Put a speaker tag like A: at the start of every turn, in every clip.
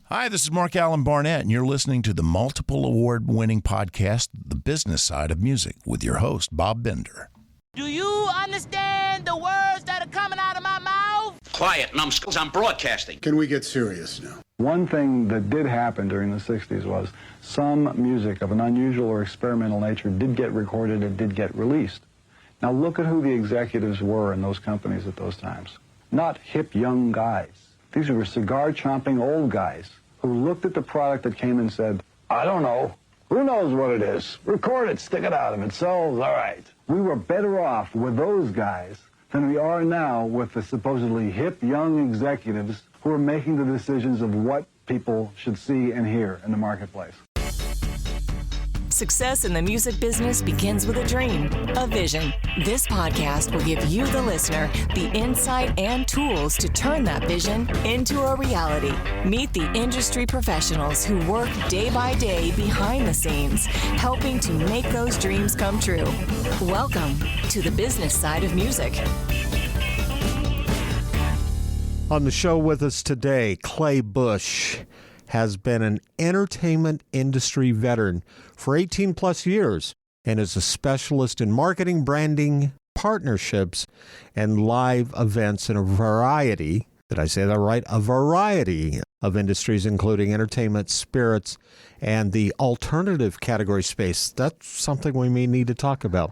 A: Hi, this is Mark Allen Barnett, and you're listening to the multiple award-winning podcast, The Business Side of Music, with your host, Bob Bender.
B: Do you understand the words that are coming out of my mouth?
C: Quiet, numbskulls, I'm broadcasting.
D: Can we get serious now?
E: One thing that did happen during the 60s was some music of an unusual or experimental nature did get recorded and did get released. Now look at who the executives were in those companies at those times. Not hip young guys. These were cigar-chomping old guys who looked at the product that came and said, I don't know. Who knows what it is? Record it, stick it out. If it sells, all right. We were better off with those guys than we are now with the supposedly hip young executives who are making the decisions of what people should see and hear in the marketplace.
F: Success in the music business begins with a dream, a vision. This podcast will give you, the listener, the insight and tools to turn that vision into a reality. Meet the industry professionals who work day by day behind the scenes, helping to make those dreams come true. Welcome to the business side of music.
G: On the show with us today, Clay Busch has been an entertainment industry veteran for 18 plus years and is a specialist in marketing, branding, partnerships, and live events in a variety, did I say that right? A variety of industries, including entertainment, spirits, and the alternative category space. That's something we may need to talk about.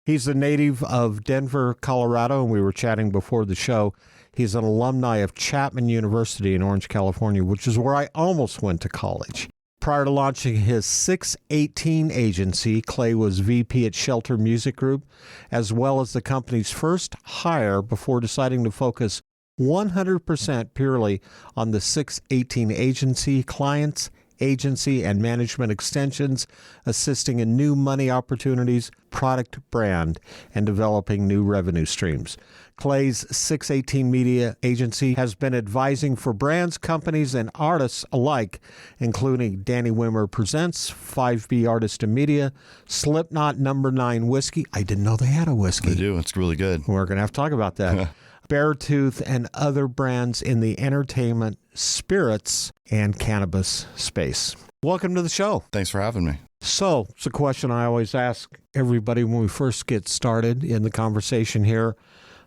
G: He's a native of Denver, Colorado, and we were chatting before the show. He's an alumni of Chapman University in Orange, California, which is where I almost went to college. Prior to launching his SiX18 Agency, Clay was VP at Shelter Music Group, as well as the company's first hire before deciding to focus 100% purely on the SiX18 Agency clients, agency and management extensions, assisting in new money opportunities, product brand, and developing new revenue streams. Clay's SiX18 Media Agency has been advising for brands, companies, and artists alike, including Danny Wimmer Presents, 5B Artist and Media, Slipknot No. 9 Whiskey. I didn't know they had a whiskey.
H: They do. It's really good.
G: We're going to have to talk about that. Beartooth and other brands in the entertainment, spirits, and cannabis space. Welcome to the show.
H: Thanks for having me.
G: So, it's a question I always ask everybody when we first get started in the conversation here.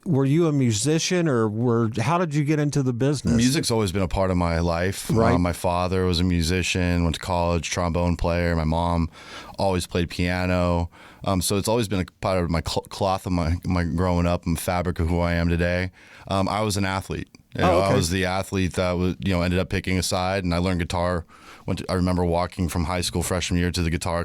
G: Were you a musician, or how did you get into the business?
H: Music's always been a part of my life.
G: Right.
H: My father was a musician, went to college, trombone player. My mom always played piano. So it's always been a part of my cloth of my growing up and fabric of who I am today. I was an athlete. Okay. I was the athlete that was, ended up picking a side, and I learned guitar. I remember walking from high school freshman year to the guitar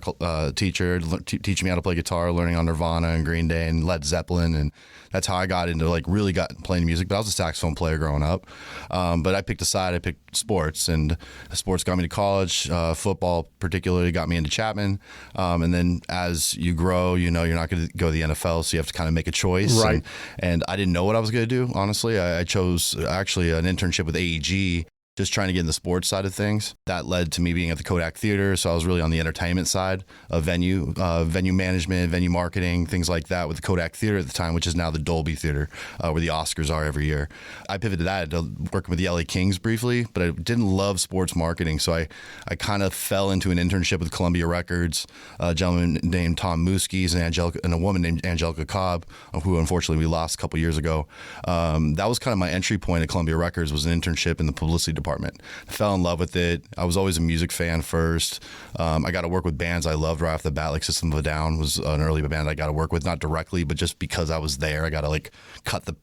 H: teacher, teaching me how to play guitar, learning on Nirvana and Green Day and Led Zeppelin, and that's how I got into really got playing music. But I was a saxophone player growing up. But I picked a side. I picked sports, and sports got me to college. Football particularly got me into Chapman. And then as you grow, you're not going to go to the NFL, so you have to kind of make a choice.
G: Right.
H: And I didn't know what I was going to do, honestly. I chose actually an internship with AEG, just trying to get in the sports side of things. That led to me being at the Kodak Theater, so I was really on the entertainment side of venue management, venue marketing, things like that with the Kodak Theater at the time, which is now the Dolby Theater, where the Oscars are every year. I pivoted that to working with the LA Kings briefly, but I didn't love sports marketing, so I kind of fell into an internship with Columbia Records, a gentleman named Tom Muskies and a woman named Angelica Cobb, who unfortunately we lost a couple years ago. That was kind of my entry point at Columbia Records, was an internship in the publicity department. I fell in love with it. I was always a music fan first. I got to work with bands I loved right off the bat, like System of a Down was an early band I got to work with, not directly, but just because I was there. I got to cut the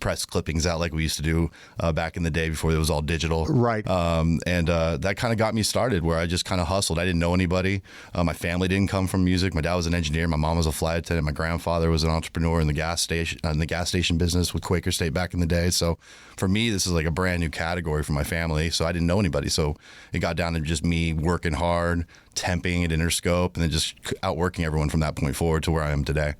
H: press clippings out like we used to do back in the day before it was all digital.
G: Right.
H: And that kind of got me started, where I just kind of hustled. I didn't know anybody. My family didn't come from music. My dad was an engineer. My mom was a flight attendant. My grandfather was an entrepreneur in the gas station business with Quaker State back in the day. So for me, this is like a brand new category for my family. So I didn't know anybody. So it got down to just me working hard, temping at Interscope, and then just outworking everyone from that point forward to where I am today.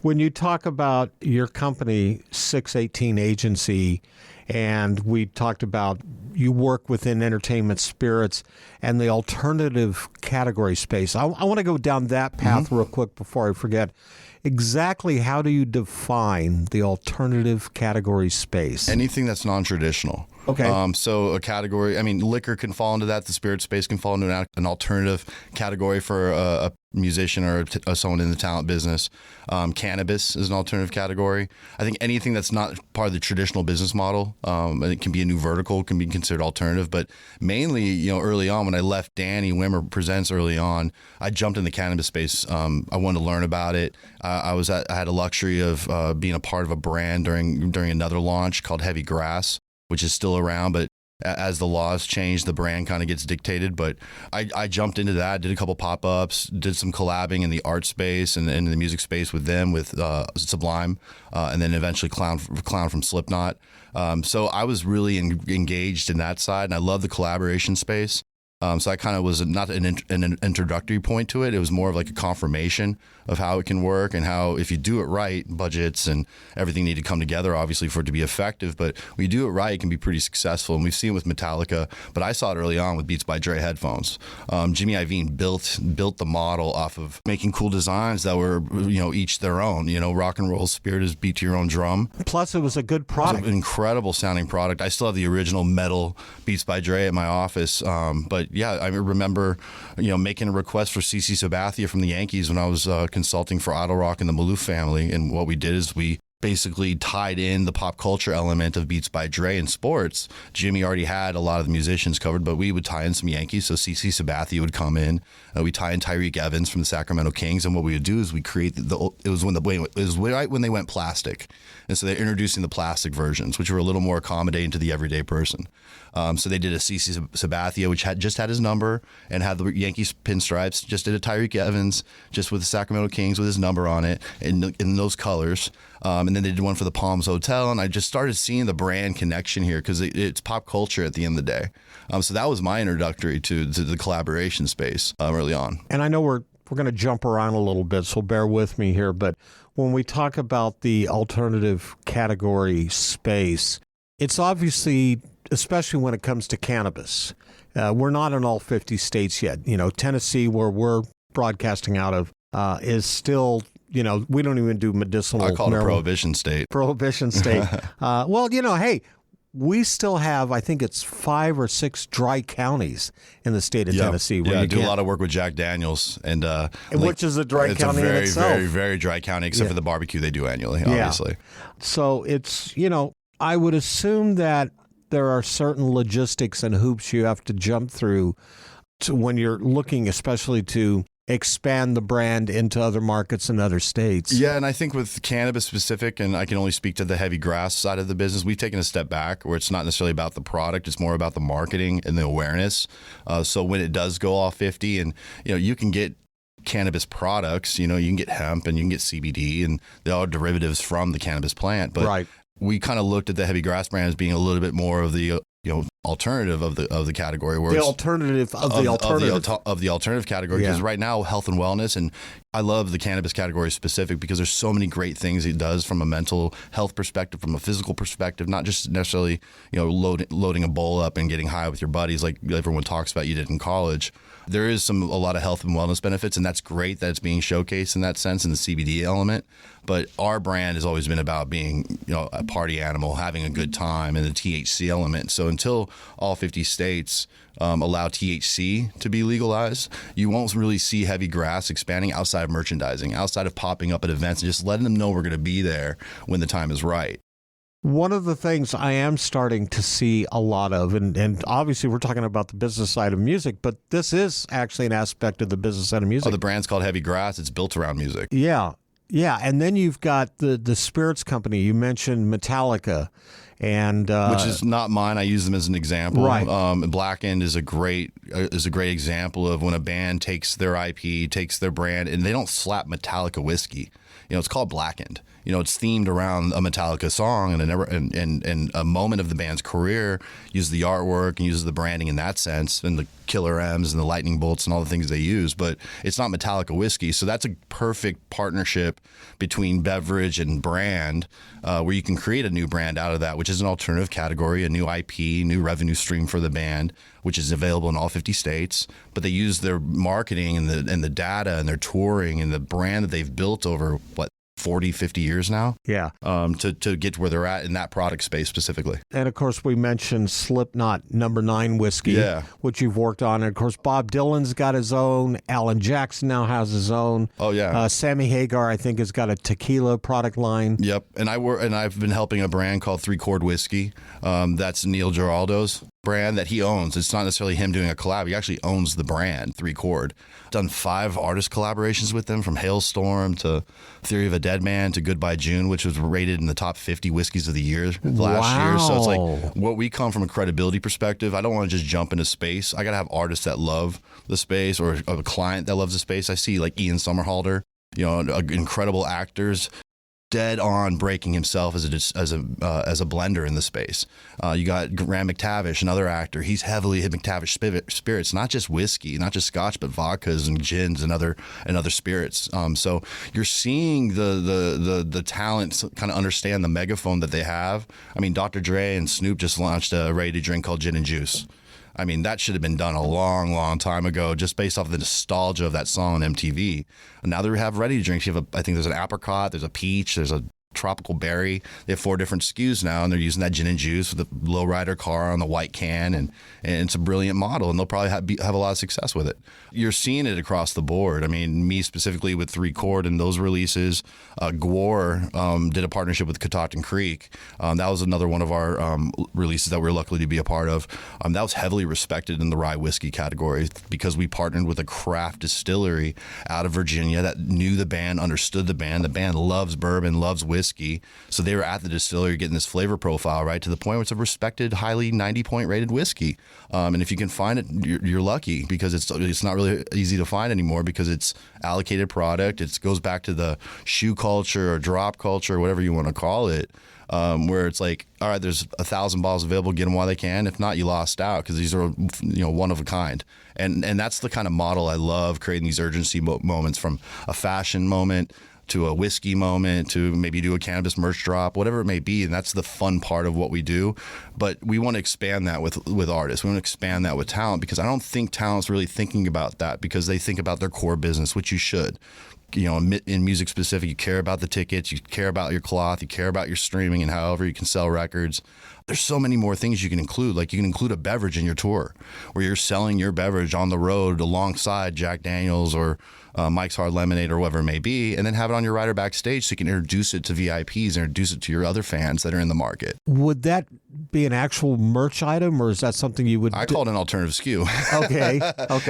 G: When you talk about your company, SiX18 Agency, and we talked about, you work within entertainment, spirits, and the alternative category space. I want to go down that path real quick before I forget. Exactly how do you define the alternative category space?
H: Anything that's non-traditional.
G: Okay.
H: So a category, I mean, liquor can fall into that. The spirit space can fall into an alternative category for a musician or someone in the talent business. Cannabis is an alternative category. I think anything that's not part of the traditional business model, and it can be a new vertical, can be considered alternative. But mainly, early on when I left Danny Wimmer Presents early on, I jumped in the cannabis space. I wanted to learn about it. I had a luxury of being a part of a brand during another launch called Heavy Grass, which is still around, but as the laws change, the brand kind of gets dictated. But I jumped into that, did a couple pop-ups, did some collabing in the art space and in the music space with them, with Sublime, and then eventually Clown from Slipknot. So I was really engaged in that side, and I love the collaboration space. So I kind of was not an introductory point to it. It was more of like a confirmation of how it can work and how, if you do it right, budgets and everything need to come together, obviously, for it to be effective. But when you do it right, it can be pretty successful. And we've seen it with Metallica, but I saw it early on with Beats by Dre headphones. Jimmy Iovine built the model off of making cool designs that were, each their own. Rock and roll spirit is beat to your own drum.
G: Plus, it was a good product.
H: It was an incredible sounding product. I still have the original metal Beats by Dre at my office. But yeah, I remember, making a request for CC Sabathia from the Yankees when I was consulting for Idle Rock and the Maloof family. And what we did is we basically tied in the pop culture element of Beats by Dre in sports. Jimmy already had a lot of the musicians covered, but we would tie in some Yankees. So CC Sabathia would come in. We tie in Tyreek Evans from the Sacramento Kings. And what we would do is we create it was right when they went plastic. And so they're introducing the plastic versions, which were a little more accommodating to the everyday person. So they did a CC Sabathia, which just had his number and had the Yankees pinstripes. Just did a Tyreek Evans, just with the Sacramento Kings with his number on it in those colors. And then they did one for the Palms Hotel. And I just started seeing the brand connection here because it's pop culture at the end of the day. So that was my introductory to the collaboration space early on.
G: And I know we're going to jump around a little bit, so bear with me here. But when we talk about the alternative category space, it's obviously, especially when it comes to cannabis, we're not in all 50 states yet. Tennessee, where we're broadcasting out of, is still, we don't even do medicinal marijuana.
H: I call it a prohibition state.
G: Prohibition state. Well, hey, we still have, I think it's 5 or 6 dry counties in the state of Tennessee.
H: Where I do a lot of work with Jack Daniels. And
G: which is a dry county in itself.
H: It's a very, very, very dry county, except for the barbecue they do annually, obviously.
G: So it's, I would assume that there are certain logistics and hoops you have to jump through when you're looking especially to expand the brand into other markets and other states.
H: Yeah, and I think with cannabis specific, and I can only speak to the heavy grass side of the business, we've taken a step back where it's not necessarily about the product, it's more about the marketing and the awareness. So when it does go off 50 and, you can get cannabis products, you can get hemp and you can get CBD and they are derivatives from the cannabis plant. But we kind of looked at the heavy grass brand as being a little bit more of the alternative of the category, where
G: the alternative of the
H: alternative category. Because right now, health and wellness, and I love the cannabis category specific because there's so many great things it does from a mental health perspective, from a physical perspective, not just necessarily loading a bowl up and getting high with your buddies like everyone talks about you did in college. There is a lot of health and wellness benefits, and that's great that it's being showcased in that sense in the CBD element. But our brand has always been about being, a party animal, having a good time, and the THC element. So until all 50 states allow THC to be legalized, you won't really see heavy grass expanding outside of merchandising, outside of popping up at events and just letting them know we're going to be there when the time is right.
G: One of the things I am starting to see a lot of, and obviously we're talking about the business side of music, but this is actually an aspect of the business side of music.
H: Oh, the brand's called Heavy Grass. It's built around music.
G: Yeah. And then you've got the spirits company. You mentioned Metallica. And
H: which is not mine. I use them as an example.
G: Right.
H: Blackened is a great example of when a band takes their IP, takes their brand, and they don't slap Metallica whiskey. it's called Blackened. It's themed around a Metallica song and a moment of the band's career, uses the artwork and uses the branding in that sense, and the killer M's and the lightning bolts and all the things they use, but it's not Metallica whiskey. So that's a perfect partnership between beverage and brand, where you can create a new brand out of that, which is an alternative category, a new IP, new revenue stream for the band, which is available in all 50 states. But they use their marketing and the data and their touring and the brand that they've built over 40, 50 years now.
G: Yeah.
H: To get to where they're at in that product space specifically.
G: And of course, we mentioned Slipknot number 9 whiskey, which you've worked on. And of course, Bob Dylan's got his own. Alan Jackson now has his own.
H: Oh yeah.
G: Sammy Hagar, I think, has got a tequila product line.
H: Yep. And I've been helping a brand called 3 Chord Whiskey. That's Neil Giraldo's brand that he owns. It's not necessarily him doing a collab. He actually owns the brand 3 Chord. Done 5 artist collaborations with them, from Hailstorm to Theory of a Dead Man to Goodbye June, which was rated in the top 50 whiskeys of the year last year. So it's like, what we come from a credibility perspective, I don't want to just jump into space. I got to have artists that love the space, or a client that loves the space. I see like Ian Somerhalder, incredible actors, dead on breaking himself as a blender in the space. You got Graham McTavish, another actor. He's heavily hit McTavish spirits, not just whiskey, not just scotch, but vodkas and gins and other spirits. So you're seeing the talent kind of understand the megaphone that they have. I mean, Dr. Dre and Snoop just launched a ready to drink called Gin and Juice. I mean, that should have been done a long, long time ago, just based off of the nostalgia of that song on MTV. And now they have ready to drinks. I think there's an apricot, there's a peach, there's a tropical berry. They have 4 different SKUs now, and they're using that gin and juice with the lowrider car on the white can, and it's a brilliant model, and they'll probably have a lot of success with it. You're seeing it across the board. I mean, me specifically with 3 Chord and those releases. Gwar did a partnership with Catoctin Creek. That was another one of our releases that we were lucky to be a part of. That was heavily respected in the rye whiskey category because we partnered with a craft distillery out of Virginia that knew the band, understood the band. The band loves bourbon, loves whiskey. So they were at the distillery getting this flavor profile, right, to the point where it's a respected, highly 90-point rated whiskey. And if you can find it, you're lucky, because it's not really easy to find anymore, because it's allocated product. It goes back to the shoe culture or drop culture, or whatever you want to call it, where it's like, all right, there's 1,000 bottles available, get them while they can. If not, you lost out, because these are one of a kind. And that's the kind of model I love, creating these urgency moments, from a fashion moment to a whiskey moment to maybe do a cannabis merch drop, whatever it may be. And that's the fun part of what we do. But we want to expand that with artists. We want to expand that with talent, because I don't think talent's really thinking about that, because they think about their core business, which you should. In music specific, you care about the tickets, you care about your cloth, you care about your streaming and however you can sell records. There's so many more things you can include. Like, you can include a beverage in your tour, where you're selling your beverage on the road alongside Jack Daniels or Mike's Hard Lemonade or whatever it may be, and then have it on your rider backstage so you can introduce it to VIPs, introduce it to your other fans that are in the market.
G: Would that be an actual merch item, or is that something you would?
H: I call it an alternative SKU.
G: Okay.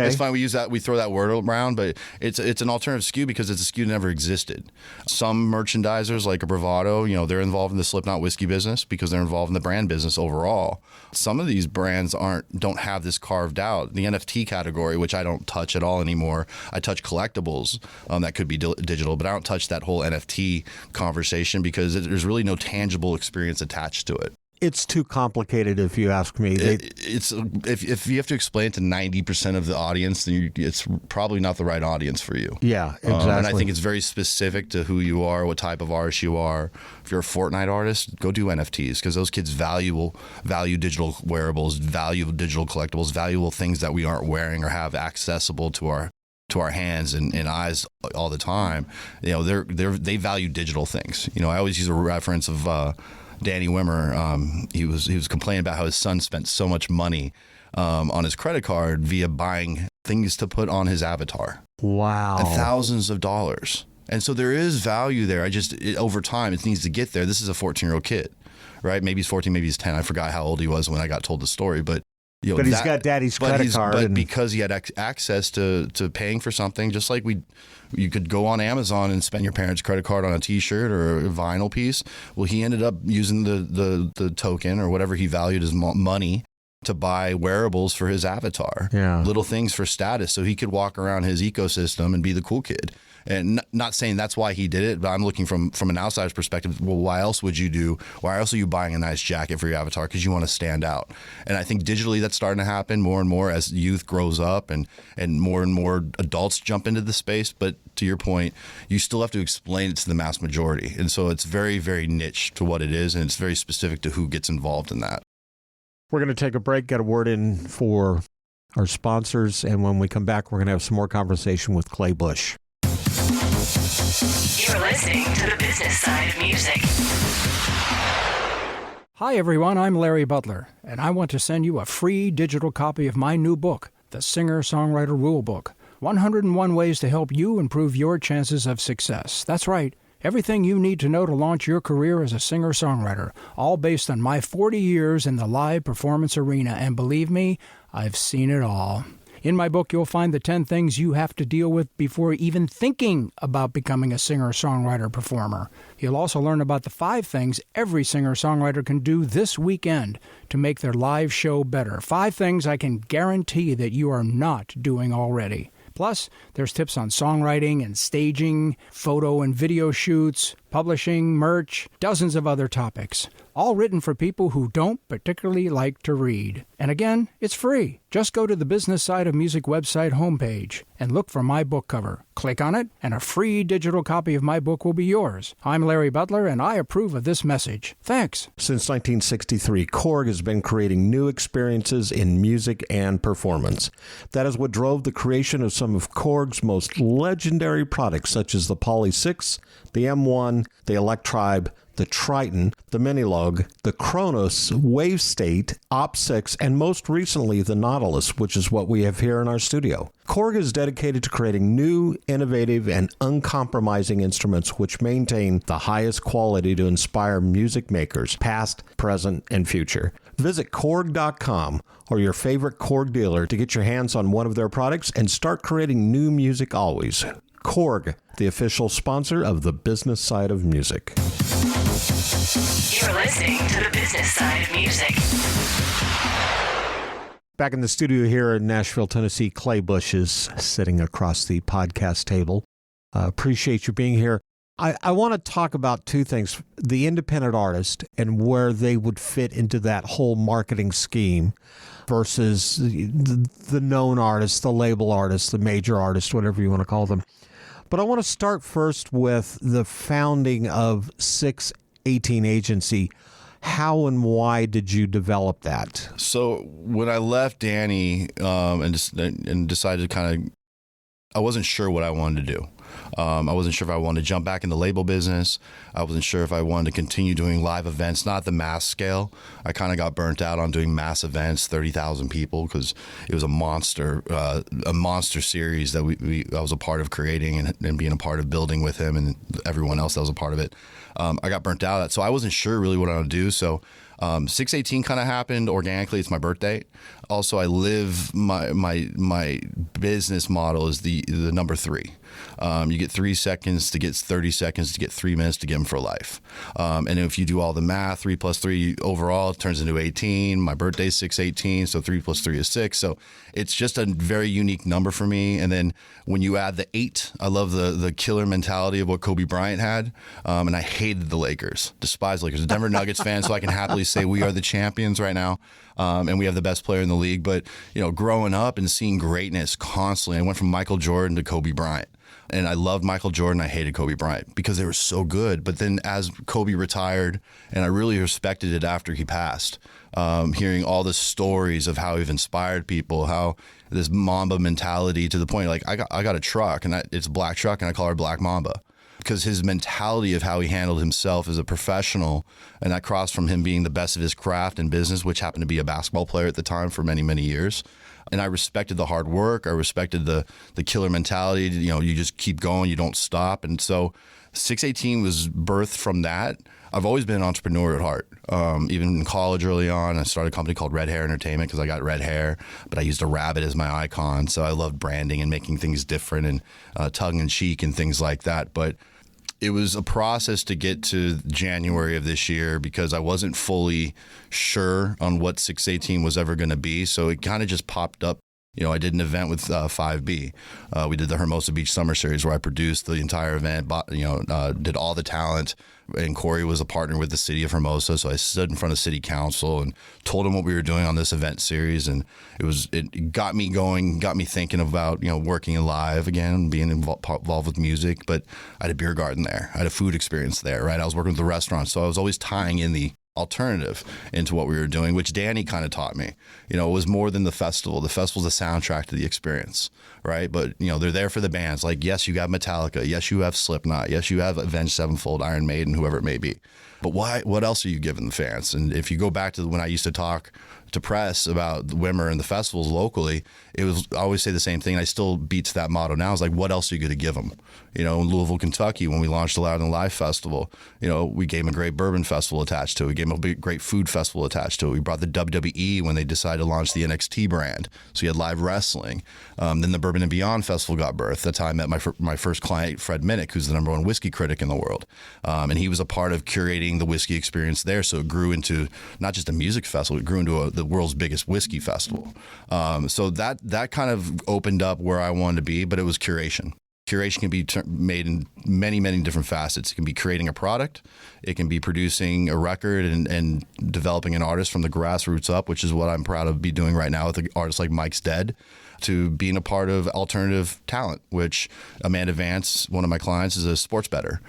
H: It's fine. We use that. We throw that word around, but it's an alternative SKU because it's a SKU that never existed. Some merchandisers, like a Bravado, they're involved in the Slipknot whiskey business because they're involved in the brand business overall. Some of these brands don't have this carved out. The NFT category, which I don't touch at all anymore. I touch collectibles that could be digital, but I don't touch that whole NFT conversation, because there's really no tangible experience attached to it.
G: It's too complicated, if you ask me.
H: If you have to explain it to 90% of the audience, then it's probably not the right audience for you.
G: Yeah, exactly.
H: And I think it's very specific to who you are, what type of artist you are. If you're a Fortnite artist, go do NFTs, because those kids value digital wearables, value digital collectibles, valuable things that we aren't wearing or have accessible to our hands and eyes all the time. They value digital things. I always use a reference of Danny Wimmer. He was complaining about how his son spent so much money on his credit card via buying things to put on his avatar.
G: Wow.
H: And thousands of dollars. And so there is value there. Over time, it needs to get there. This is a 14-year-old kid, right? Maybe he's 14, maybe he's 10. I forgot how old he was when I got told the story, but
G: he's got daddy's credit card.
H: But because he had access to paying for something, just like you could go on Amazon and spend your parents' credit card on a T-shirt or a vinyl piece. Well, he ended up using the token or whatever he valued as money to buy wearables for his avatar, little things for status, so he could walk around his ecosystem and be the cool kid. And not saying that's why he did it, but I'm looking from an outsider's perspective. Well, why else would you do? Why else are you buying a nice jacket for your avatar? Because you want to stand out. And I think digitally that's starting to happen more and more as youth grows up and more adults jump into the space. But to your point, you still have to explain it to the mass majority. And so it's very, very niche to what it is, and it's very specific to who gets involved in that.
G: We're going to take a break, get a word in for our sponsors, and when we come back, we're going to have some more conversation with Clay Busch.
F: You're listening to the business side of music.
D: Hi, everyone. I'm Larry Butler, and I want to send you a free digital copy of my new book, The Singer-Songwriter Rulebook, 101 Ways to Help You Improve Your Chances of Success. That's right. Everything you need to know to launch your career as a singer-songwriter, all based on my 40 years in the live performance arena. And believe me, I've seen it all. In my book, you'll find the 10 things you have to deal with before even thinking about becoming a singer-songwriter performer. You'll also learn about the 5 things every singer-songwriter can do this weekend to make their live show better. 5 things I can guarantee that you are not doing already. Plus, there's tips on songwriting and staging, photo and video shoots, publishing, merch, dozens of other topics, all written for people who don't particularly like to read. And again, it's free. Just go to the Business Side of Music website homepage and look for my book cover. Click on it, and a free digital copy of my book will be yours. I'm Larry Butler, and I approve of this message. Thanks.
G: Since 1963, Korg has been creating new experiences in music and performance. That is what drove the creation of some of Korg's most legendary products, such as the Poly 6, the M1, the Electribe, the Triton, the Minilogue, the Kronos, Wave State, Op6, and most recently the Nautilus, which is what we have here in our studio. Korg is dedicated to creating new, innovative, and uncompromising instruments which maintain the highest quality to inspire music makers, past, present, and future. Visit Korg.com or your favorite Korg dealer to get your hands on one of their products and start creating new music always. Korg, the official sponsor of the business side of music.
F: You're listening to the business side of music.
G: Back in the studio here in Nashville, Tennessee, Clay Busch is sitting across the podcast table. Appreciate you being here. I want to talk about 2 things, the independent artist and where they would fit into that whole marketing scheme versus the known artist, the label artist, the major artist, whatever you want to call them. But I want to start first with the founding of SiX18 Agency. How and why did you develop that?
H: So when I left Danny and decided to kind of, I wasn't sure what I wanted to do. I wasn't sure if I wanted to jump back in the label business. I wasn't sure if I wanted to continue doing live events, not the mass scale. I kind of got burnt out on doing mass events, 30,000 people, because it was a monster series that I was a part of creating and being a part of building with him and everyone else that was a part of it. I got burnt out. So I wasn't sure really what I would do. So SiX18 kind of happened organically. It's my birthday. Also, I live my business model is the number 3. You get 3 seconds to get 30 seconds to get 3 minutes to get them for life. And if you do all the math, 3 plus 3 overall it turns into 18. My birthday's 6/18, so 3 plus 3 is 6. So it's just a very unique number for me. And then when you add the 8, I love the killer mentality of what Kobe Bryant had. And I hated the Lakers, despised Lakers, Denver Nuggets fan, so I can happily say we are the champions right now. And we have the best player in the league. But, growing up and seeing greatness constantly, I went from Michael Jordan to Kobe Bryant. And I loved Michael Jordan. I hated Kobe Bryant because they were so good. But then as Kobe retired, and I really respected it after he passed, hearing all the stories of how he's inspired people, how this Mamba mentality to the point, like I got a truck and it's a black truck and I call her Black Mamba. Because his mentality of how he handled himself as a professional, and that crossed from him being the best of his craft and business, which happened to be a basketball player at the time for many, many years. And I respected the hard work. I respected the killer mentality. You just keep going. You don't stop. And so SiX18 was birthed from that. I've always been an entrepreneur at heart. Even in college early on, I started a company called Red Hair Entertainment because I got red hair, but I used a rabbit as my icon. So I loved branding and making things different and tongue in cheek and things like that. But It was a process to get to January of this year because I wasn't fully sure on what SiX18 was ever going to be. So it kind of just popped up. I did an event with 5B. We did the Hermosa Beach Summer Series where I produced the entire event, did all the talent. And Corey was a partner with the city of Hermosa. So I stood in front of city council and told them what we were doing on this event series. And it got me going, got me thinking about, working in live again, being involved with music. But I had a beer garden there. I had a food experience there, right? I was working with the restaurants. So I was always tying in the alternative into what we were doing, which Danny kind of taught me. It was more than the festival. The festival's a soundtrack to the experience, right? But, they're there for the bands. Like, yes, you have Metallica. Yes, you have Slipknot. Yes, you have Avenged Sevenfold, Iron Maiden, whoever it may be. But what else are you giving the fans? And if you go back to when I used to talk to press about the Wimmer and the festivals locally, I always say the same thing. I still beats that motto now. It's like, what else are you going to give them? In Louisville, Kentucky, when we launched the Loud and Live Festival, we gave them a great bourbon festival attached to it. We gave them a great food festival attached to it. We brought the WWE when they decided to launch the NXT brand. So you had live wrestling. Then the Bourbon and Beyond Festival got birthed. That's how I met my first client, Fred Minnick, who's the #1 whiskey critic in the world. And he was a part of curating the whiskey experience there. So it grew into not just a music festival, it grew into the world's biggest whiskey festival. So that kind of opened up where I wanted to be, but it was curation. Curation can be made in many, many different facets. It can be creating a product. It can be producing a record and developing an artist from the grassroots up, which is what I'm proud of be doing right now with an artist like Mike's Dead, to being a part of alternative talent, which Amanda Vance, one of my clients, is a sports bettor.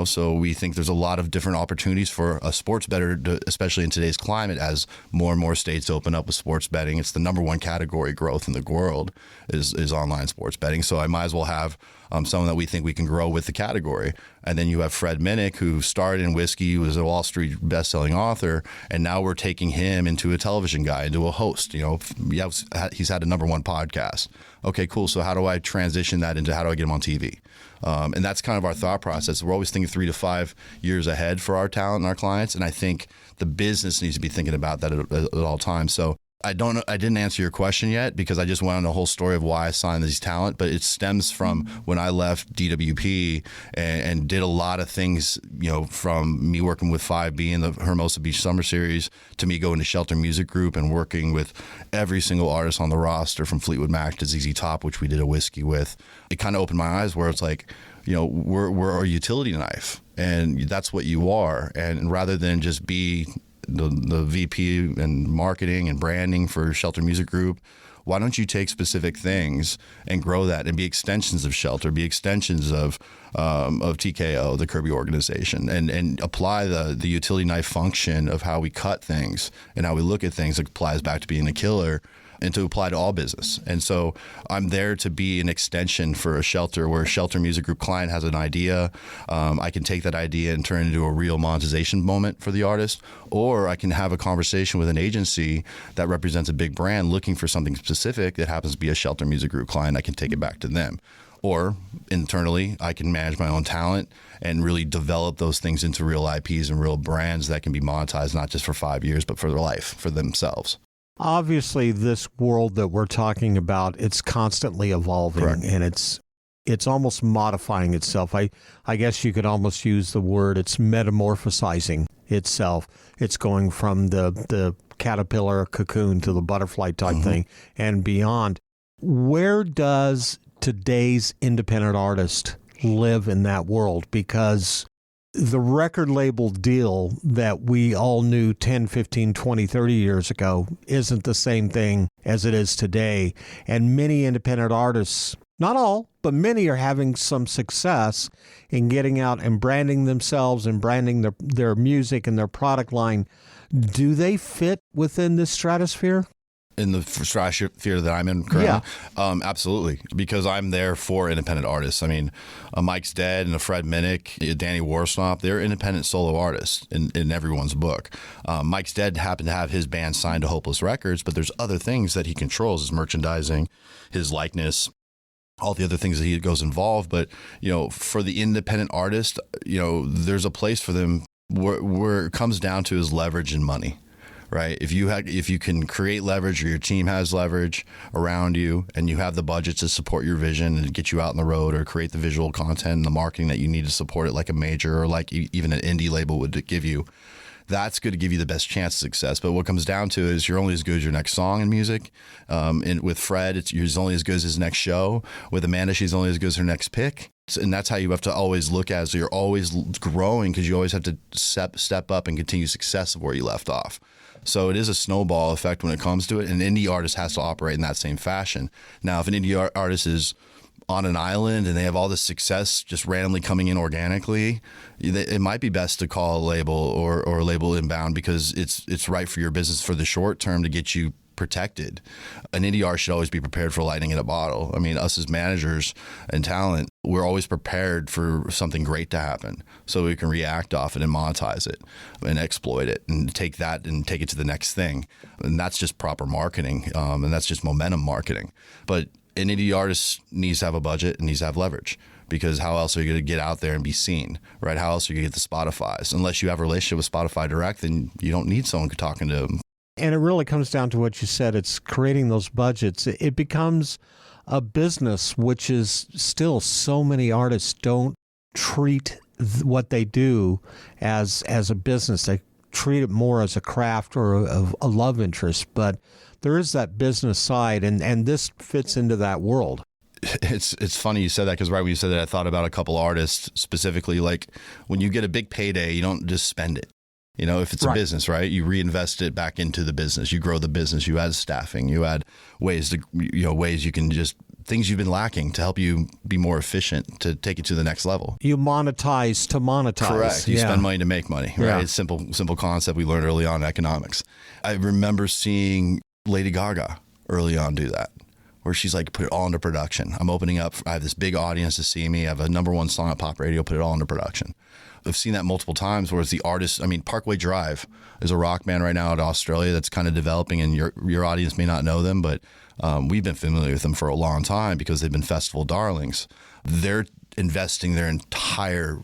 H: So we think there's a lot of different opportunities for a sports bettor, especially in today's climate, as more and more states open up with sports betting. It's the #1 category growth in the world is online sports betting. So I might as well have someone that we think we can grow with the category. And then you have Fred Minnick, who started in whiskey, was a Wall Street best-selling author, and now we're taking him into a television guy, into a host. He's had a #1 podcast. Okay, cool. So how do I transition that into how do I get him on TV? And that's kind of our thought process. We're always thinking 3 to 5 years ahead for our talent and our clients, and I think the business needs to be thinking about that at all times. So I don't know. I didn't answer your question yet because I just went on the whole story of why I signed these talent, but it stems from when I left DWP and did a lot of things, from me working with 5B in the Hermosa Beach Summer Series to me going to Shelter Music Group and working with every single artist on the roster from Fleetwood Mac to ZZ Top, which we did a whiskey with. It kind of opened my eyes where it's like, we're a utility knife, and that's what you are. And rather than just be the VP and marketing and branding for Shelter Music Group, why don't you take specific things and grow that and be extensions of Shelter, be extensions of TKO, the Kirby organization, and apply the utility knife function of how we cut things and how we look at things. It applies back to being a killer and to apply to all business. And so I'm there to be an extension for a Shelter, where a Shelter Music Group client has an idea. I can take that idea and turn it into a real monetization moment for the artist, or I can have a conversation with an agency that represents a big brand looking for something specific that happens to be a Shelter Music Group client. I can take it back to them. Or internally, I can manage my own talent and really develop those things into real IPs and real brands that can be monetized, not just for 5 years, but for their life, for themselves.
G: Obviously, this world that we're talking about, it's constantly evolving. Correct. And it's almost modifying itself. I guess you could almost use the word, it's metamorphosizing itself. It's going from the caterpillar cocoon to the butterfly type thing and beyond. Where does today's independent artist live in that world? Because the record label deal that we all knew 10, 15, 20, 30 years ago isn't the same thing as it is today. And many independent artists, not all, but many are having some success in getting out and branding themselves and branding their music and their product line. Do they fit within this stratosphere?
H: In the stratosphere that I'm in currently? Yeah. Absolutely, because I'm there for independent artists. I mean, Mike's Dead and a Fred Minnick, Danny Warsnop, they're independent solo artists in everyone's book. Mike's Dead happened to have his band signed to Hopeless Records, but there's other things that he controls, his merchandising, his likeness, all the other things that he goes involved. But, for the independent artist, there's a place for them where it comes down to is leverage and money. right? If you can create leverage, or your team has leverage around you, and you have the budget to support your vision and get you out on the road, or create the visual content and the marketing that you need to support it, like a major or like even an indie label would give you, that's going to give you the best chance of success. But what comes down to is you're only as good as your next song in music. And with Fred, he's only as good as his next show. With Amanda, she's only as good as her next pick. And that's how you have to always look at it. So you're always growing, because you always have to step up and continue success of where you left off. So it is a snowball effect when it comes to it. And an indie artist has to operate in that same fashion. Now, if an indie artist is on an island and they have all this success just randomly coming in organically, it might be best to call a label or a label inbound, because it's right for your business for the short term to get you protected. An indie artist should always be prepared for lightning in a bottle. I mean, us as managers and talent, we're always prepared for something great to happen, so we can react off it and monetize it and exploit it and take it to the next thing. And that's just proper marketing, and that's just momentum marketing. But an indie artist needs to have a budget and needs to have leverage, because how else are you going to get out there and be seen, right? How else are you going to get the Spotifys? Unless you have a relationship with Spotify Direct, then you don't need someone talking to them.
G: And it really comes down to what you said. It's creating those budgets. It becomes a business, which is still, so many artists don't treat what they do as a business. They treat it more as a craft or a love interest. But there is that business side, and this fits into that world.
H: It's funny you said that, because right when you said that, I thought about a couple artists specifically. Like, when you get a big payday, you don't just spend it. You know, if it's a business, right, you reinvest it back into the business. You grow the business. You add staffing. You add ways you can just, things you've been lacking to help you be more efficient, to take it to the next level.
G: You monetize to monetize.
H: Correct. You spend money to make money, right? Yeah. It's simple concept we learned early on in economics. I remember seeing Lady Gaga early on do that, where she's like, put it all into production. I'm opening up. I have this big audience to see me. I have a #1 song at pop radio. Put it all into production. I've seen that multiple times, whereas the artist, I mean, Parkway Drive is a rock band right now out of Australia that's kind of developing, and your audience may not know them, but we've been familiar with them for a long time because they've been festival darlings. They're investing their entire,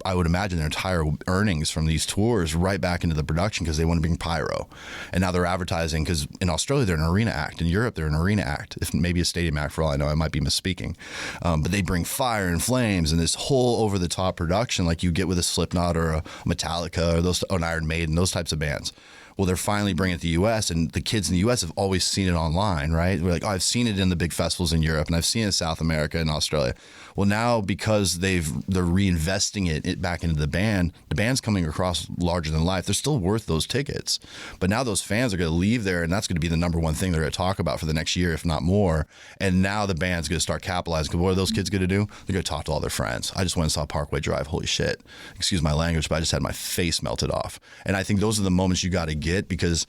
H: I would imagine their entire earnings from these tours right back into the production, because they want to bring pyro. And now they're advertising, because in Australia, they're an arena act. In Europe, they're an arena act. If maybe a stadium act, for all I know, I might be misspeaking. But they bring fire and flames and this whole over-the-top production like you get with a Slipknot or a Metallica or an Iron Maiden, those types of bands. Well, they're finally bringing it to the U.S., and the kids in the U.S. have always seen it online, right? We're like, oh, I've seen it in the big festivals in Europe, and I've seen it in South America and Australia. Well, now because they're reinvesting it back into the band's coming across larger than life. They're still worth those tickets, but now those fans are going to leave there, and that's going to be the #1 thing they're going to talk about for the next year, if not more. And now the band's going to start capitalizing, because what are those kids going to do? They're going to talk to all their friends. I just went and saw Parkway Drive. Holy shit! Excuse my language, but I just had my face melted off. And I think those are the moments you got to get, because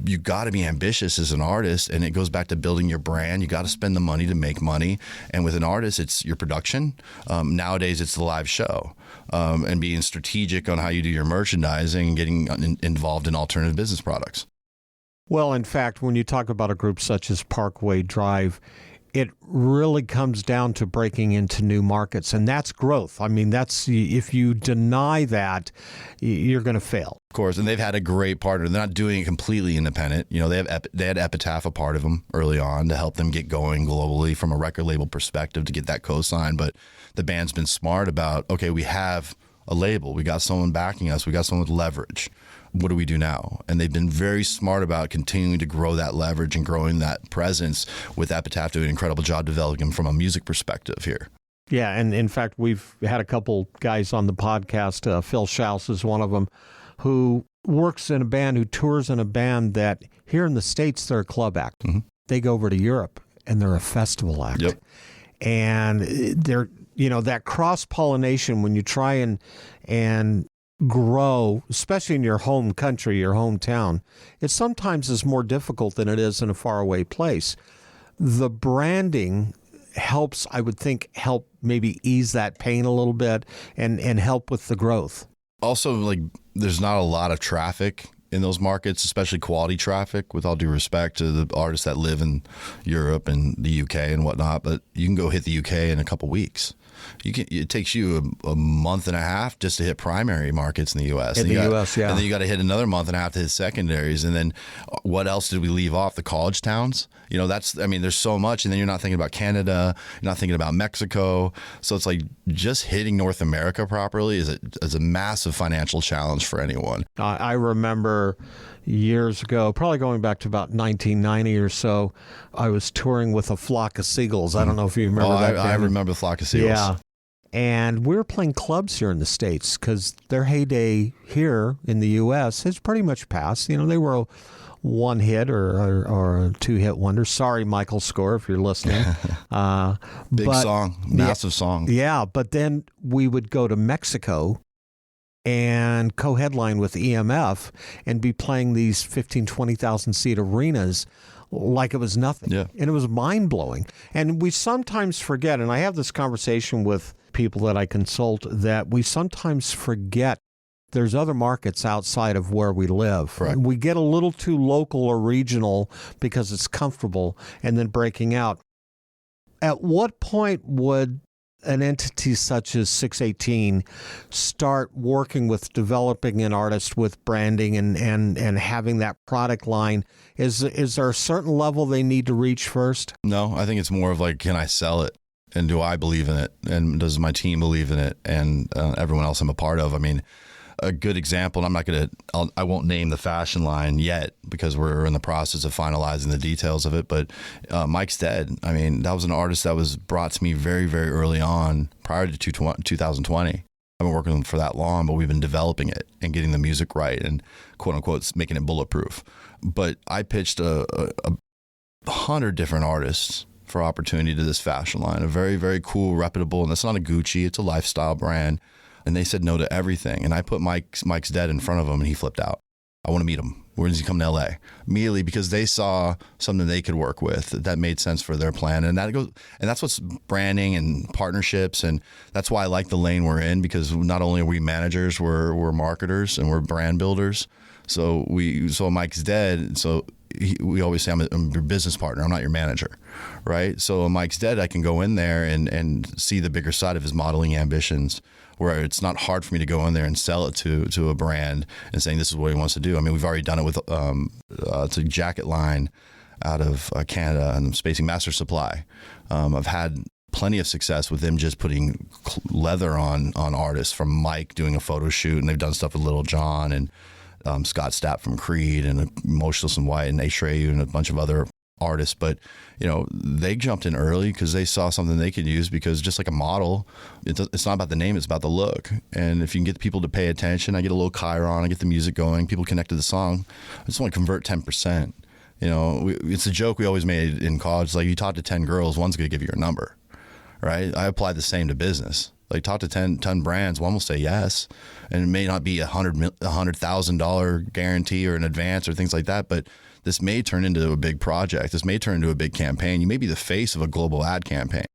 H: you got to be ambitious as an artist, and it goes back to building your brand. You got to spend the money to make money, and with an artist, it's your production. Nowadays, it's the live show, and being strategic on how you do your merchandising and getting involved in alternative business products.
G: Well, in fact, when you talk about a group such as Parkway Drive, it really comes down to breaking into new markets, and that's growth. I mean, if you deny that, you're going to fail.
H: Of course, and they've had a great partner. They're not doing it completely independent. You know, they had Epitaph, a part of them early on, to help them get going globally from a record label perspective to get that co-sign. But the band's been smart about, okay, we have a label, we got someone backing us, we got someone with leverage. What do we do now? And they've been very smart about continuing to grow that leverage and growing that presence, with Epitaph doing an incredible job developing them from a music perspective here.
G: Yeah, and in fact, we've had a couple guys on the podcast. Phil Schaus is one of them, who works in a band, who tours in a band that here in the States, they're a club act. Mm-hmm. They go over to Europe and they're a festival act.
H: Yep.
G: And they're, that cross-pollination, when you try and grow, especially in your home country, your hometown, it sometimes is more difficult than it is in a faraway place. The branding helps, I would think, maybe ease that pain a little bit and help with the growth.
H: Also, there's not a lot of traffic in those markets, especially quality traffic, with all due respect to the artists that live in Europe and the UK and whatnot, but you can go hit the UK in a couple weeks. it takes you a month and a half just to hit primary markets in the U.S.
G: In the U.S., yeah.
H: And then you got to hit another month and a half to hit secondaries. And then what else did we leave off? The college towns. There's so much. And then you're not thinking about Canada. You're not thinking about Mexico. So it's like just hitting North America properly is a massive financial challenge for anyone.
G: I remember years ago, probably going back to about 1990 or so, I was touring with a Flock of Seagulls. I don't know if you remember that.
H: I remember the Flock of Seagulls.
G: Yeah. And we were playing clubs here in the States because their heyday here in the U.S. has pretty much passed. They were a one hit or a two hit wonder. Sorry, Michael Score, if you're listening.
H: Big song, massive song.
G: Yeah, but then we would go to Mexico and co-headline with EMF and be playing these 15, 20,000 seat arenas like it was nothing.
H: Yeah.
G: And it was mind-blowing. And we sometimes forget, and I have this conversation with people that I consult, that we sometimes forget there's other markets outside of where we live.
H: Correct.
G: We get a little too local or regional because it's comfortable and then breaking out. At what point would an entity such as SiX18 start working with developing an artist with branding and having that product line? Is there a certain level they need to reach first?
H: No, I think it's more of like, can I sell it? And do I believe in it? And does my team believe in it? And everyone else I'm a part of. I mean, a good example, and I won't name the fashion line yet because we're in the process of finalizing the details of it, but Mike's Dead. I mean, that was an artist that was brought to me very, very early on prior to 2020. I've been working for that long, but we've been developing it and getting the music right and quote unquote making it bulletproof. But I pitched a 100 different artists for opportunity to this fashion line, a very, very cool, reputable, and it's not a Gucci, it's a lifestyle brand. And they said no to everything. And I put Mike's Dead in front of him, and he flipped out. I want to meet him. Where does he come to LA? Immediately, because they saw something they could work with that made sense for their plan. And that's what's branding and partnerships. And that's why I like the lane we're in, because not only are we managers, we're marketers and we're brand builders. So Mike's Dead. So we always say, I'm your business partner. I'm not your manager, right? So Mike's Dead, I can go in there and see the bigger side of his modeling ambitions, where it's not hard for me to go in there and sell it to a brand and saying this is what he wants to do. I mean, we've already done it with it's a jacket line out of Canada and Spacing Master Supply. I've had plenty of success with them just putting leather on artists, from Mike doing a photo shoot, and they've done stuff with Little John and Scott Stapp from Creed and Motionless in White and Ashrayu and a bunch of other artists. But they jumped in early because they saw something they could use, because just like a model, it's not about the name, it's about the look. And if you can get people to pay attention, I get a little chyron, I get the music going, people connect to the song, I just want to convert 10%. It's a joke we always made in college, like you talk to 10 girls, one's going to give you your number, right? I apply the same to business. Like talk to 10 brands, one will say yes, and it may not be $100,000 guarantee or an advance or things like that, but this may turn into a big project. This may turn into a big campaign. You may be the face of a global ad campaign.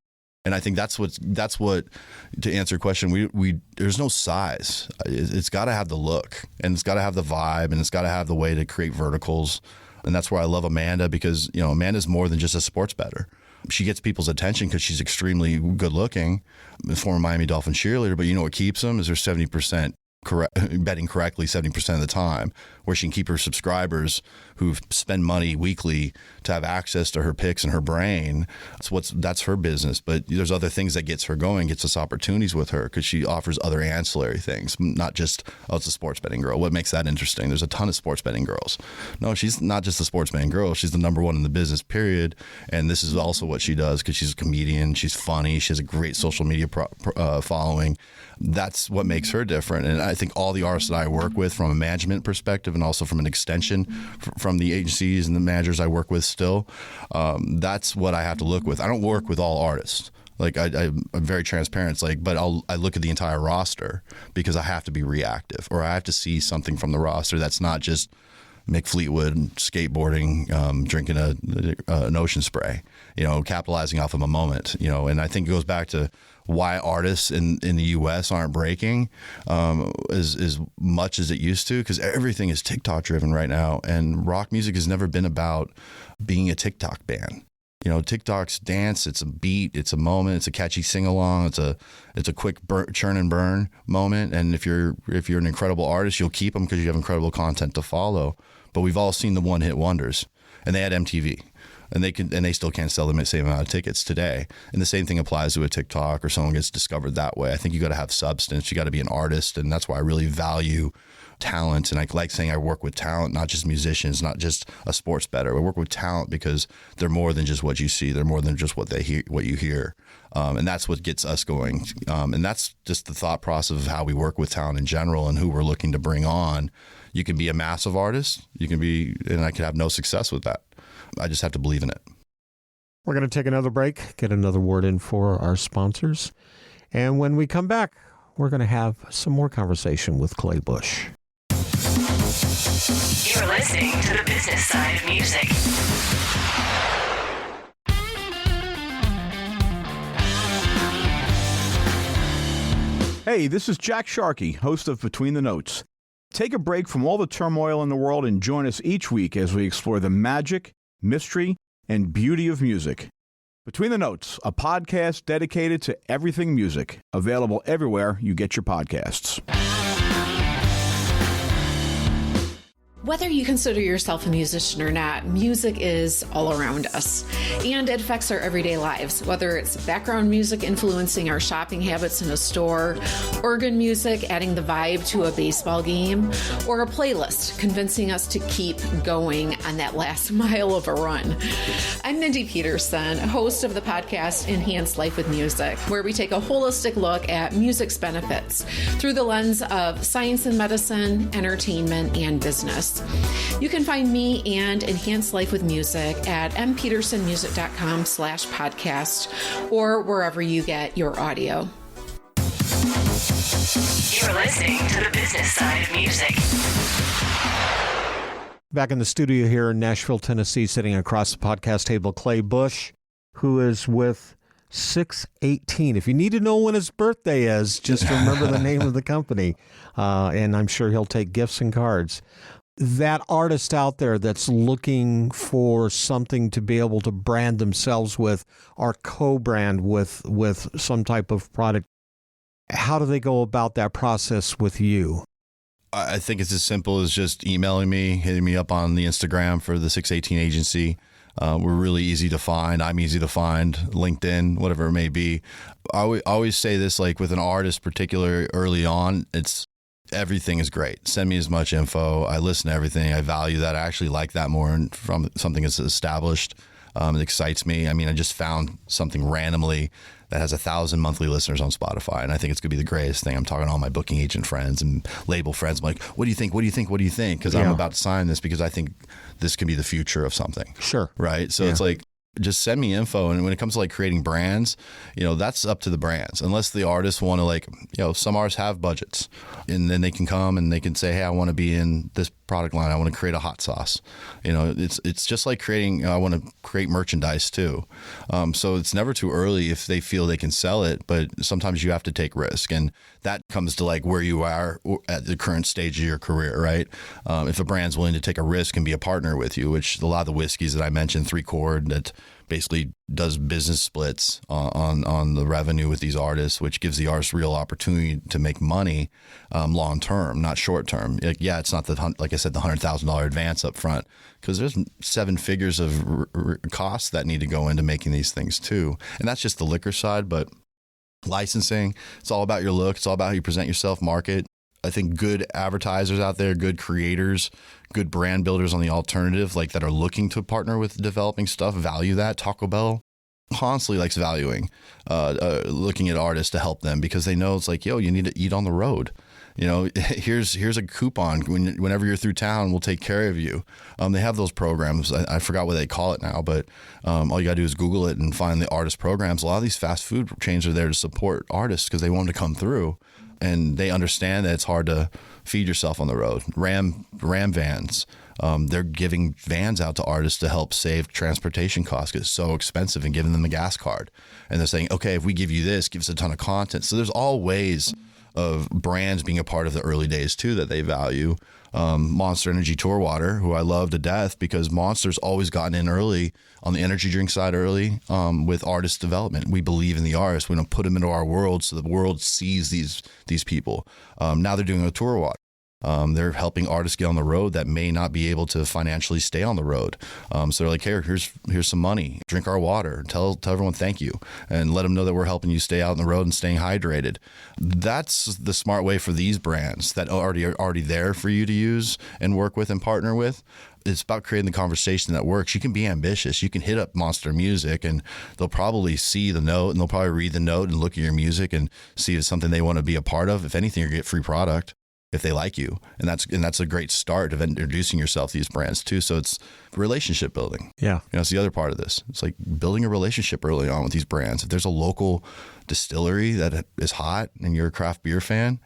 H: And I think that's what, to answer your question, we there's no size. It's got to have the look, and it's got to have the vibe, and it's got to have the way to create verticals. And that's where I love Amanda, because, Amanda's more than just a sports bettor. She gets people's attention because she's extremely good looking, a former Miami Dolphins cheerleader, but what keeps them is her 70% betting correctly 70% of the time, where she can keep her subscribers who spend money weekly to have access to her picks and her brain. That's her business. But there's other things that gets her going, gets us opportunities with her, because she offers other ancillary things, not just, it's a sports betting girl. What makes that interesting? There's a ton of sports betting girls. No, she's not just a sports betting girl. She's the number one in the business, period. And this is also what she does, because she's a comedian. She's funny. She has a great social media following. That's what makes her different. And I think all the artists that I work with, from a management perspective and also from an extension from the agencies and the managers I work with still, that's what I have to look with. I don't work with all artists. Like I'm very transparent. It's like, but I look at the entire roster, because I have to be reactive, or I have to see something from the roster that's not just Mick Fleetwood skateboarding, drinking an ocean spray, capitalizing off of a moment, and I think it goes back to why artists in the U.S. aren't breaking as much as it used to, because everything is TikTok driven right now, and rock music has never been about being a TikTok band. TikTok's dance. It's a beat. It's a moment. It's a catchy sing along. It's a quick churn and burn moment. And if you're an incredible artist, you'll keep them because you have incredible content to follow. But we've all seen the one hit wonders, and they had MTV. And they still can't sell the same amount of tickets today. And the same thing applies to a TikTok or someone gets discovered that way. I think you got to have substance. You got to be an artist. And that's why I really value talent. And I like saying I work with talent, not just musicians, not just a sports bettor. I work with talent because they're more than just what you see. They're more than just what you hear. And that's what gets us going. And that's just the thought process of how we work with talent in general and who we're looking to bring on. You can be a massive artist. And I could have no success with that. I just have to believe in it.
G: We're going to take another break, get another word in for our sponsors. And when we come back, we're going to have some more conversation with Clay Busch.
F: You're listening to the business side of music.
I: Hey, this is Jack Sharkey, host of Between the Notes. Take a break from all the turmoil in the world and join us each week as we explore the magic, mystery, and beauty of music. Between the Notes, a podcast dedicated to everything music, available everywhere you get your podcasts.
J: Whether you consider yourself a musician or not, music is all around us, and it affects our everyday lives. Whether it's background music influencing our shopping habits in a store, organ music adding the vibe to a baseball game, or a playlist convincing us to keep going on that last mile of a run. I'm Mindy Peterson, host of the podcast Enhanced Life with Music, where we take a holistic look at music's benefits through the lens of science and medicine, entertainment, and business. You can find me and Enhanced Life with Music at mpetersonmusic.com/podcast or wherever you get your audio.
F: You're listening to the business side of music.
G: Back in the studio here in Nashville, Tennessee, sitting across the podcast table, Clay Busch, who is with SiX18. If you need to know when his birthday is, just remember the name of the company. And I'm sure he'll take gifts and cards. That artist out there that's looking for something to be able to brand themselves with or co-brand with some type of product, how do they go about that process with you?
H: I think it's as simple as just emailing me, hitting me up on the Instagram for the SiX18 Agency. We're really easy to find. I'm easy to find. LinkedIn, whatever it may be. I always say this, like with an artist, particularly early on, everything is great. Send me as much info. I listen to everything. I value that. I actually like that more from something that's established. It excites me. I mean, I just found something randomly that has 1,000 monthly listeners on Spotify, and I think it's going to be the greatest thing. I'm talking to all my booking agent friends and label friends. I'm like, what do you think? What do you think? What do you think? Because I'm about to sign this because I think this can be the future of something.
G: Sure.
H: Right? So it's like, just send me info. And when it comes to like creating brands, that's up to the brands. Unless the artists want to some artists have budgets and then they can come and they can say, hey, I want to be in this product line. I want to create a hot sauce. It's just like creating, I want to create merchandise too. So it's never too early if they feel they can sell it, but sometimes you have to take risk. And that comes to like where you are at the current stage of your career, right? If a brand's willing to take a risk and be a partner with you, which a lot of the whiskeys that I mentioned, 3 Chord, that basically does business splits on the revenue with these artists, which gives the artist real opportunity to make money long term, not short term. It's not like I said, the $100,000 advance up front, because there's 7 figures of costs that need to go into making these things too. And that's just the liquor side, but licensing, it's all about your look. It's all about how you present yourself, market. I think good advertisers out there, good creators, good brand builders on the alternative, like that are looking to partner with developing stuff, value that. Taco Bell constantly likes valuing, looking at artists to help them because they know it's like, you need to eat on the road. Here's a coupon. Whenever you're through town, we'll take care of you. They have those programs. I forgot what they call it now, but all you got to do is Google it and find the artist programs. A lot of these fast food chains are there to support artists because they want them to come through. And they understand that it's hard to feed yourself on the road. Ram vans, they're giving vans out to artists to help save transportation costs because it's so expensive, and giving them a gas card. And they're saying, okay, if we give you this, give us a ton of content. So there's all ways of brands being a part of the early days too that they value. Monster Energy Tour Water, who I love to death because Monster's always gotten in early on the energy drink side early with artist development. We believe in the artists. We don't put them into our world so the world sees these people. Now they're doing a tour water. They're helping artists get on the road that may not be able to financially stay on the road. So they're like, here's some money. Drink our water. Tell everyone thank you, and let them know that we're helping you stay out on the road and staying hydrated. That's the smart way for these brands that are already there for you to use and work with and partner with. It's about creating the conversation that works. You can be ambitious. You can hit up Monster Music and they'll probably see the note and they'll probably read the note and look at your music and see if it's something they want to be a part of. If anything, you get free product if they like you. And that's a great start of introducing yourself to these brands too. So it's relationship building.
G: Yeah.
H: It's the other part of this. It's like building a relationship early on with these brands. If there's a local distillery that is hot and you're a craft beer fan,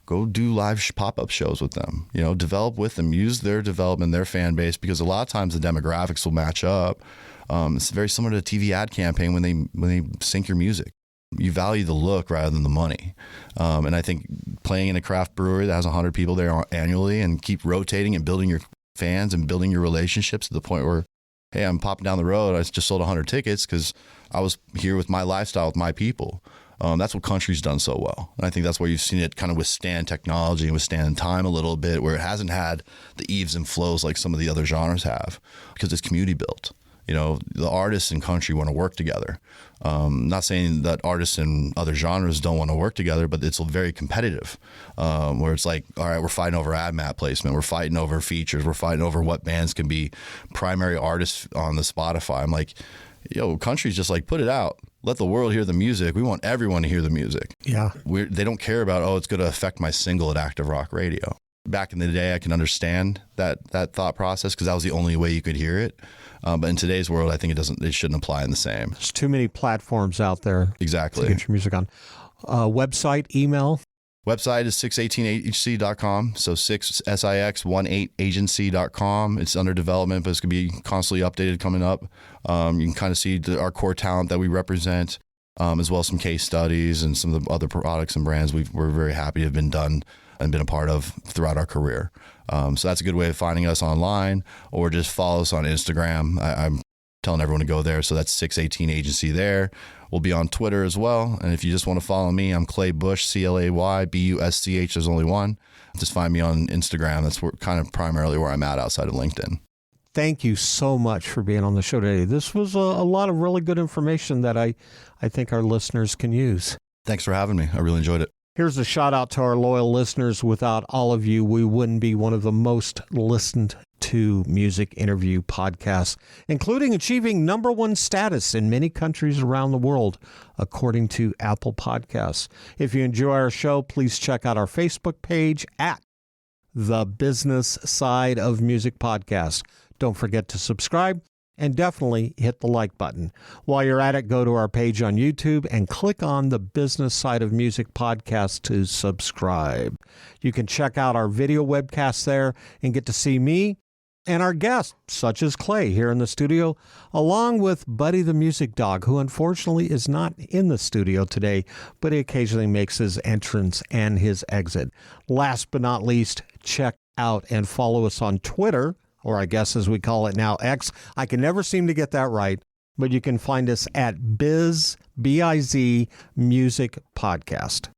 H: go do live pop-up shows with them, develop with them, use their development, their fan base, because a lot of times the demographics will match up. It's very similar to a TV ad campaign when they sync your music. You value the look rather than the money. And I think playing in a craft brewery that has 100 people there annually and keep rotating and building your fans and building your relationships to the point where, hey, I'm popping down the road. I just sold 100 tickets because I was here with my lifestyle, with my people. That's what country's done so well. And I think that's where you've seen it kind of withstand technology and withstand time a little bit, where it hasn't had the eves and flows like some of the other genres have, because it's community built. The artists in country want to work together. Not saying that artists in other genres don't want to work together, but it's very competitive, where it's like, all right, we're fighting over ad map placement. We're fighting over features. We're fighting over what bands can be primary artists on the Spotify. I'm like, country's just like, put it out. Let the world hear the music. We want everyone to hear the music.
G: Yeah.
H: They don't care about, it's going to affect my single at Active Rock Radio. Back in the day, I can understand that thought process because that was the only way you could hear it. But in today's world, I think it shouldn't apply in the same.
G: There's too many platforms out there.
H: Exactly.
G: To get your music on. Website, email?
H: Website is SiX18Agency.com. So SiX18 Agency.com. It's under development, but it's going to be constantly updated coming up. You can kind of see our core talent that we represent, as well as some case studies and some of the other products and brands we're very happy to have been done and been a part of throughout our career. So that's a good way of finding us online, or just follow us on Instagram. I'm telling everyone to go there. So that's SiX18 Agency there. We'll be on Twitter as well. And if you just want to follow me, I'm Clay Busch, ClayBusch. There's only one. Just find me on Instagram. That's kind of primarily where I'm at outside of LinkedIn.
G: Thank you so much for being on the show today. This was a lot of really good information that I think our listeners can use.
H: Thanks for having me. I really enjoyed it.
G: Here's a shout out to our loyal listeners. Without all of you, we wouldn't be one of the most listened to music interview podcasts, including achieving #1 status in many countries around the world, according to Apple Podcasts. If you enjoy our show, please check out our Facebook page at The Business Side of Music Podcast. Don't forget to subscribe and definitely hit the like button. While you're at it, go to our page on YouTube and click on the Business Side of Music podcast to subscribe. You can check out our video webcast there and get to see me and our guests, such as Clay here in the studio, along with Buddy the Music Dog, who unfortunately is not in the studio today, but he occasionally makes his entrance and his exit. Last but not least, check out and follow us on Twitter, or I guess as we call it now, X. I can never seem to get that right, but you can find us at B-I-Z Music Podcast.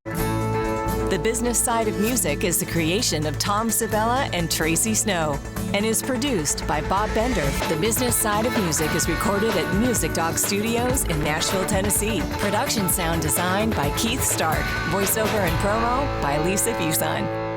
F: The Business Side of Music is the creation of Tom Sabella and Tracy Snow and is produced by Bob Bender. The Business Side of Music is recorded at Music Dog Studios in Nashville, Tennessee. Production sound design by Keith Stark. Voiceover and promo by Lisa Fuson.